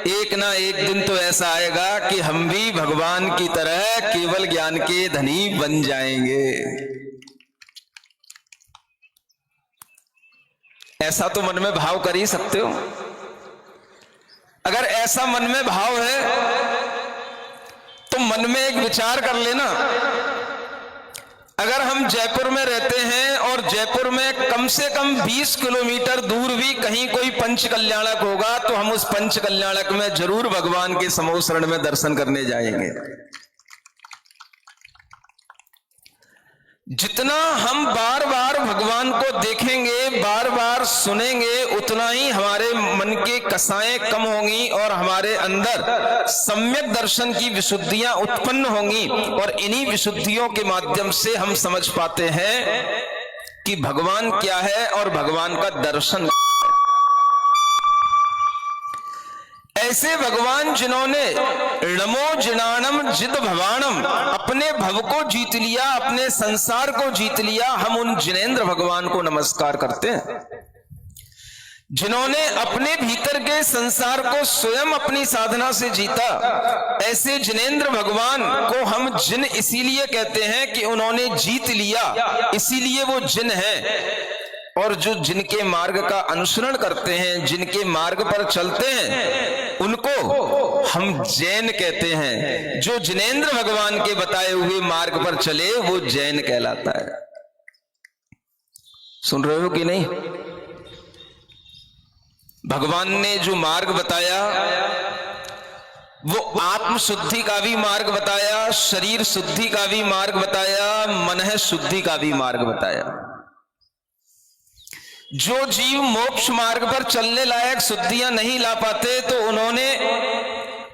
एक ना एक दिन तो ऐसा आएगा कि हम भी भगवान की तरह केवल ज्ञान के धनी बन जाएंगे। ऐसा तो मन में भाव कर ही सकते हो। अगर ऐसा मन में भाव है तो मन में एक विचार कर लेना, अगर हम जयपुर में रहते हैं और जयपुर में कम से कम 20 किलोमीटर दूर भी कहीं कोई पंच कल्याणक होगा तो हम उस पंच कल्याणक में जरूर भगवान के समूह शरण में दर्शन करने जाएंगे। जितना हम बार बार भगवान को देखेंगे, बार बार सुनेंगे, उतना ही हमारे मन के कसाएं कम होंगी और हमारे अंदर सम्यक दर्शन की विशुद्धियां उत्पन्न होंगी। और इन्हीं विशुद्धियों के माध्यम से हम समझ पाते हैं कि भगवान क्या है और भगवान का दर्शन। ऐसे भगवान जिन्होंने णमो जिनाणम जिद भवानम, अपने भव को जीत लिया, अपने संसार को जीत लिया, हम उन जिनेंद्र भगवान को नमस्कार करते हैं। जिन्होंने अपने भीतर के संसार को स्वयं अपनी साधना से जीता, ऐसे जिनेंद्र भगवान को हम जिन इसीलिए कहते हैं कि उन्होंने जीत लिया, इसीलिए वो जिन है। और जो जिनके मार्ग का अनुसरण करते हैं, जिनके मार्ग पर चलते हैं, उनको हम जैन कहते हैं। जो जिनेंद्र भगवान के बताए हुए मार्ग पर चले वो जैन कहलाता है। सुन रहे हो कि नहीं? भगवान ने जो मार्ग बताया वो आत्म शुद्धि का भी मार्ग बताया, शरीर शुद्धि का भी मार्ग बताया, मन शुद्धि का भी मार्ग बताया। जो जीव मोक्ष मार्ग पर चलने लायक शुद्धियां नहीं ला पाते तो उन्होंने,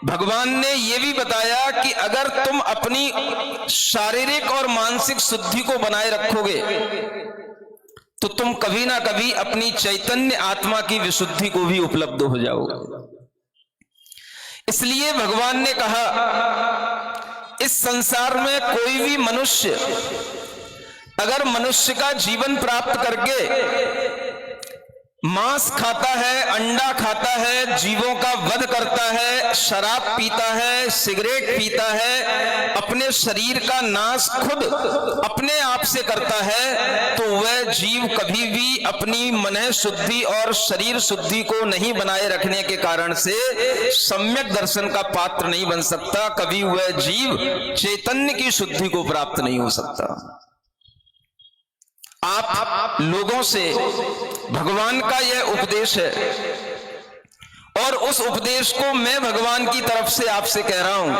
भगवान ने यह भी बताया कि अगर तुम अपनी शारीरिक और मानसिक शुद्धि को बनाए रखोगे तो तुम कभी ना कभी अपनी चैतन्य आत्मा की विशुद्धि को भी उपलब्ध हो जाओगे। इसलिए भगवान ने कहा, इस संसार में कोई भी मनुष्य अगर मनुष्य का जीवन प्राप्त करके मांस खाता है, अंडा खाता है, जीवों का वध करता है, शराब पीता है, सिगरेट पीता है, अपने शरीर का नाश खुद अपने आप से करता है, तो वह जीव कभी भी अपनी मन शुद्धि और शरीर शुद्धि को नहीं बनाए रखने के कारण से सम्यक दर्शन का पात्र नहीं बन सकता। कभी वह जीव चैतन्य की शुद्धि को प्राप्त नहीं हो सकता। आप लोगों से भगवान का यह उपदेश है और उस उपदेश को मैं भगवान की तरफ से आपसे कह रहा हूं,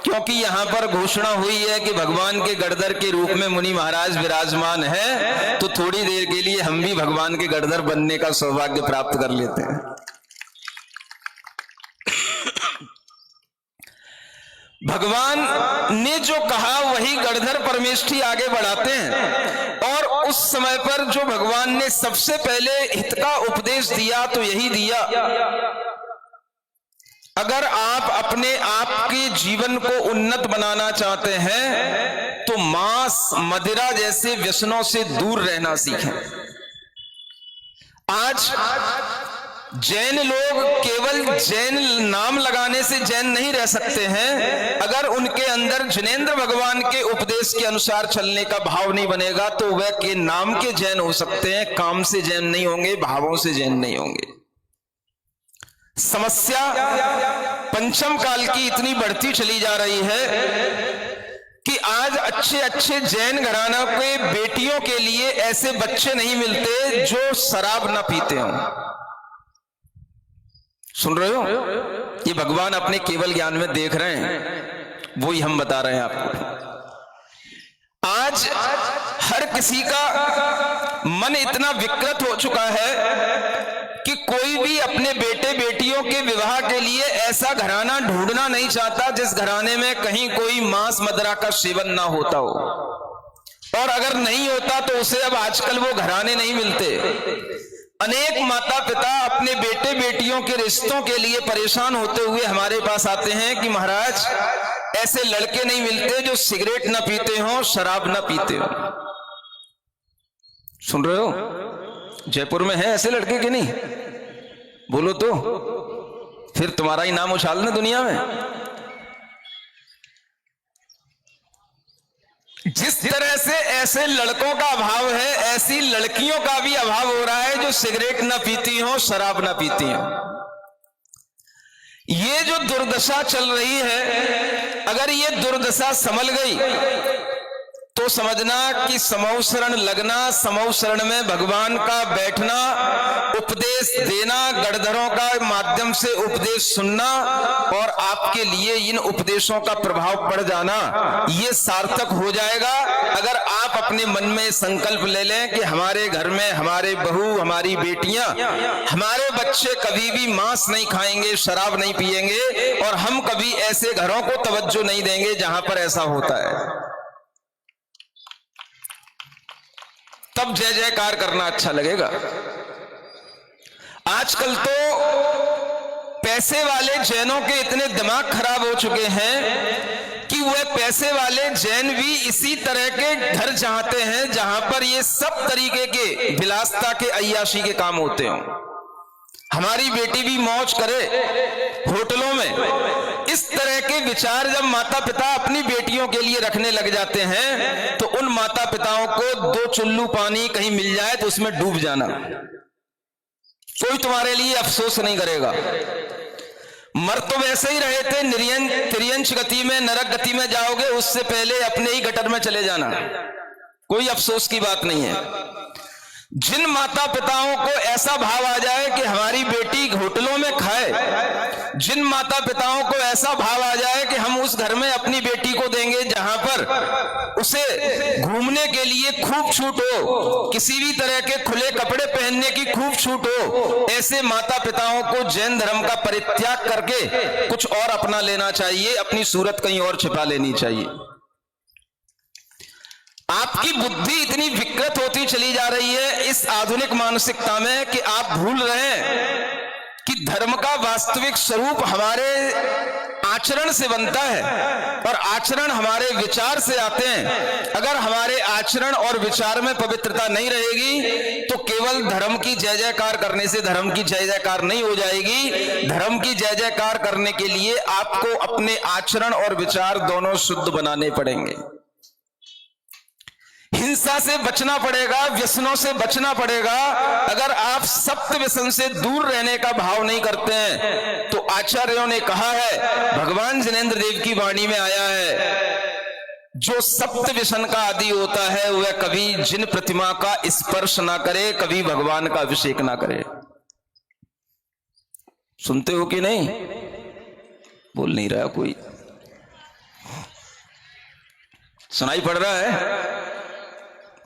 क्योंकि यहां पर घोषणा हुई है कि भगवान के गड़धर के रूप में मुनि महाराज विराजमान है, तो थोड़ी देर के लिए हम भी भगवान के गड़धर बनने का सौभाग्य प्राप्त कर लेते हैं। भगवान ने जो कहा वही गड़धर परमेष्ठी आगे बढ़ाते हैं। और उस समय पर जो भगवान ने सबसे पहले हित का उपदेश दिया तो यही दिया, अगर आप अपने आप के जीवन को उन्नत बनाना चाहते हैं तो मांस मदिरा जैसे व्यसनों से दूर रहना सीखें। आज जैन लोग केवल जैन नाम लगाने से जैन नहीं रह सकते हैं। अगर उनके अंदर जिनेंद्र भगवान के उपदेश के अनुसार चलने का भाव नहीं बनेगा तो वह के नाम के जैन हो सकते हैं, काम से जैन नहीं होंगे, भावों से जैन नहीं होंगे। समस्या पंचम काल की इतनी बढ़ती चली जा रही है कि आज अच्छे अच्छे जैन घराना के बेटियों के लिए ऐसे बच्चे नहीं मिलते जो शराब ना पीते हों। सुन रहे हो? ये भगवान अपने केवल ज्ञान में देख रहे हैं, वो ही हम बता रहे हैं आपको। आज हर किसी का मन इतना विकृत हो चुका है कि कोई भी अपने बेटे बेटियों के विवाह के लिए ऐसा घराना ढूंढना नहीं चाहता जिस घराने में कहीं कोई मांस मदिरा का सेवन ना होता हो, और अगर नहीं होता तो उसे अब आजकल वो घराने नहीं मिलते। अनेक माता पिता अपने बेटे बेटियों के रिश्तों के लिए परेशान होते हुए हमारे पास आते हैं कि महाराज ऐसे लड़के नहीं मिलते जो सिगरेट ना पीते हो, शराब ना पीते हो। सुन रहे हो? जयपुर में है ऐसे लड़के कि नहीं? बोलो तो। फिर तुम्हारा ही नाम उछाल ना दुनिया में। जिस तरह से ऐसे लड़कों का अभाव है, ऐसी लड़कियों का भी अभाव हो रहा है जो सिगरेट ना पीती हो, शराब ना पीती हो। ये जो दुर्दशा चल रही है, अगर ये दुर्दशा संभल गई तो समझना कि समूह शरण लगना, समूह शरण में भगवान का बैठना, उपदेश देना, गणधरों का माध्यम से उपदेश सुनना और आपके लिए इन उपदेशों का प्रभाव पड़ जाना, ये सार्थक हो जाएगा। अगर आप अपने मन में संकल्प ले लें कि हमारे घर में हमारे बहू, हमारी बेटियां, हमारे बच्चे कभी भी मांस नहीं खाएंगे, शराब नहीं पिएंगे और हम कभी ऐसे घरों को तवज्जो नहीं देंगे जहां पर ऐसा होता है, तब जय जयकार करना अच्छा लगेगा। आजकल तो पैसे वाले जैनों के इतने दिमाग खराब हो चुके हैं कि वह पैसे वाले जैन भी इसी तरह के घर चाहते हैं जहां पर ये सब तरीके के विलासता के अय्याशी के काम होते हों। हमारी बेटी भी मौज करे होटलों में। इस तरह के विचार जब माता पिता अपनी बेटियों के लिए रखने लग जाते हैं तो उन माता पिताओं को 2 चुल्लू पानी कहीं मिल जाए तो उसमें डूब जाना, कोई तुम्हारे लिए अफसोस नहीं करेगा। मर तो वैसे ही रहे थे, तिर्यंच गति में, नरक गति में जाओगे, उससे पहले अपने ही गटर में चले जाना, कोई अफसोस की बात नहीं है। जिन माता पिताओं को ऐसा भाव आ जाए कि हमारी बेटी होटलों में खाए, जिन माता पिताओं को ऐसा भाव आ जाए कि हम उस घर में अपनी बेटी को देंगे जहां पर उसे घूमने के लिए खूब छूट हो, किसी भी तरह के खुले कपड़े पहनने की खूब छूट हो, ऐसे माता पिताओं को जैन धर्म का परित्याग करके कुछ और अपना लेना चाहिए, अपनी सूरत कहीं और छिपा लेनी चाहिए। आपकी बुद्धि इतनी विकृत होती चली जा रही है इस आधुनिक मानसिकता में कि आप भूल रहे हैं कि धर्म का वास्तविक स्वरूप हमारे आचरण से बनता है और आचरण हमारे विचार से आते हैं। अगर हमारे आचरण और विचार में पवित्रता नहीं रहेगी तो केवल धर्म की जय जयकार करने से धर्म की जय जयकार नहीं हो जाएगी। धर्म की जय जयकार करने के लिए आपको अपने आचरण और विचार दोनों शुद्ध बनाने पड़ेंगे। हिंसा से बचना पड़ेगा, व्यसनों से बचना पड़ेगा। अगर आप सत्य व्यसन से दूर रहने का भाव नहीं करते हैं तो आचार्यों ने कहा है, भगवान जिनेंद्र देव की वाणी में आया है, जो सत्य व्यसन का आदि होता है वह कभी जिन प्रतिमा का स्पर्श ना करे, कभी भगवान का अभिषेक ना करे। सुनते हो कि नहीं? बोल नहीं रहा कोई, सुनाई पड़ रहा है?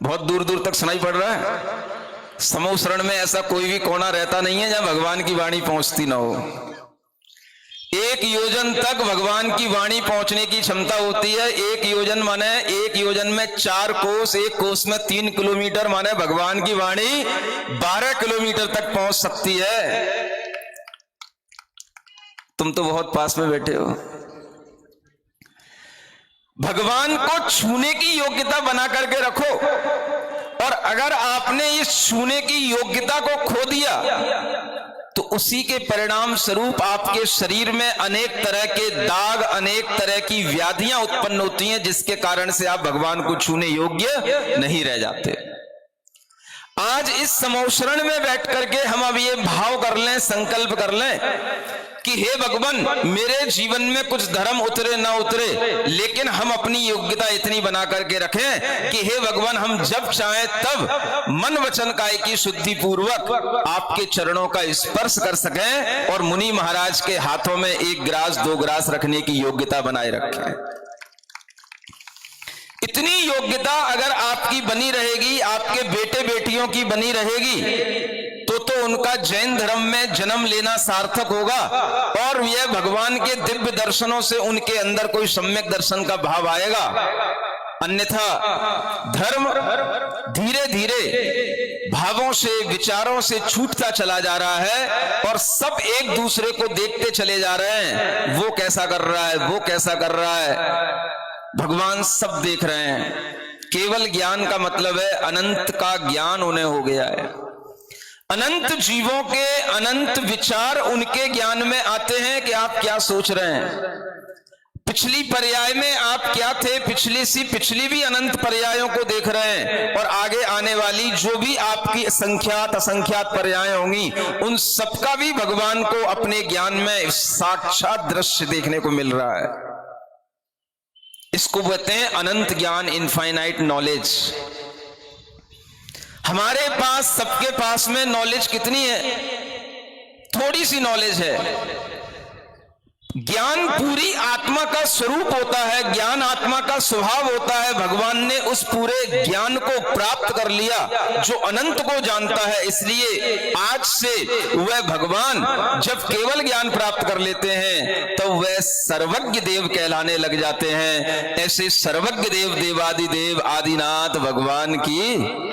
बहुत दूर दूर तक सुनाई पड़ रहा है। समूह शरण में ऐसा कोई भी कोना रहता नहीं है जहां भगवान की वाणी पहुंचती ना हो। 1 योजन तक भगवान की वाणी पहुंचने की क्षमता होती है। 1 योजन माने 1 योजन में 4 कोस, 1 कोस में 3 किलोमीटर, माने भगवान की वाणी 12 किलोमीटर तक पहुंच सकती है। तुम तो बहुत पास में बैठे हो। भगवान को छूने की योग्यता बना करके रखो, और अगर आपने इस छूने की योग्यता को खो दिया तो उसी के परिणाम स्वरूप आपके शरीर में अनेक तरह के दाग, अनेक तरह की व्याधियां उत्पन्न होती हैं, जिसके कारण से आप भगवान को छूने योग्य नहीं रह जाते। आज इस समूह शरण में बैठ करके हम अब ये भाव कर लें, संकल्प कर लें कि हे भगवान, मेरे जीवन में कुछ धर्म उतरे ना उतरे, लेकिन हम अपनी योग्यता इतनी बना करके रखें कि हे भगवान, हम जब चाहें तब मन वचन काया की शुद्धि पूर्वक आपके चरणों का स्पर्श कर सकें और मुनि महाराज के हाथों में 1 ग्रास 2 ग्रास रखने की योग्यता बनाए रखें। इतनी योग्यता अगर आपकी बनी रहेगी, आपके बेटे बेटियों की बनी रहेगी, तो उनका जैन धर्म में जन्म लेना सार्थक होगा और यह भगवान के दिव्य दर्शनों से उनके अंदर कोई सम्यक दर्शन का भाव आएगा। अन्यथा धर्म धीरे धीरे भावों से, विचारों से छूटता चला जा रहा है और सब एक दूसरे को देखते चले जा रहे हैं, वो कैसा कर रहा है, वो कैसा कर रहा है। भगवान सब देख रहे हैं। केवल ज्ञान का मतलब है अनंत का ज्ञान उन्हें हो गया है। अनंत जीवों के अनंत विचार उनके ज्ञान में आते हैं कि आप क्या सोच रहे हैं। पिछली पर्याय में आप क्या थे, पिछली भी अनंत पर्यायों को देख रहे हैं, और आगे आने वाली जो भी आपकी असंख्यात असंख्यात पर्याय होंगी, उन सबका भी भगवान को अपने ज्ञान में साक्षात दृश्य देखने को मिल रहा है। इसको कहते हैं अनंत ज्ञान, इनफाइनाइट नॉलेज। हमारे पास, सबके पास में नॉलेज कितनी है? थोड़ी सी नॉलेज है। ज्ञान पूरी आत्मा का स्वरूप होता है, ज्ञान आत्मा का स्वभाव होता है। भगवान ने उस पूरे ज्ञान को प्राप्त कर लिया जो अनंत को जानता है, इसलिए आज से वह भगवान जब केवल ज्ञान प्राप्त कर लेते हैं तो वह सर्वज्ञ देव कहलाने लग जाते हैं। ऐसे सर्वज्ञ देव, देवादिदेव आदिनाथ भगवान की